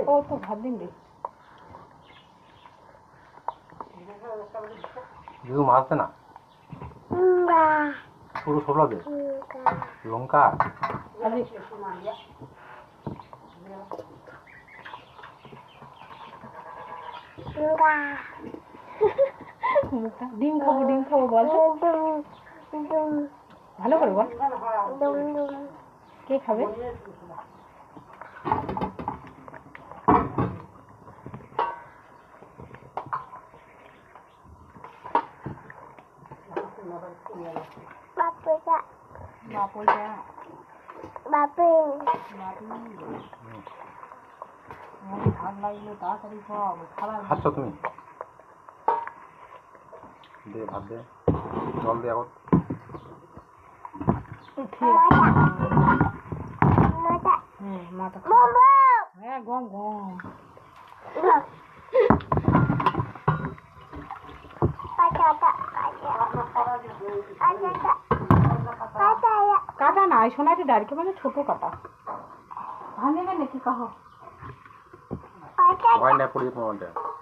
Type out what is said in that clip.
ও তো ভাত দিন রে মাছ দে না ছোট ছোট দে লঙ্কা ডিম খাবো বল ভালো করে বল কে খাবে খাচ্ছ তুমি দে ভাত দে জল দে এখন হ্যাঁ গম গম কাটা নাই সোনাটি ডাইরেক্ট মানে ছোট কাটা ভাঙে নাকি কাহ ওয়াইন্ড আপ করি তোমার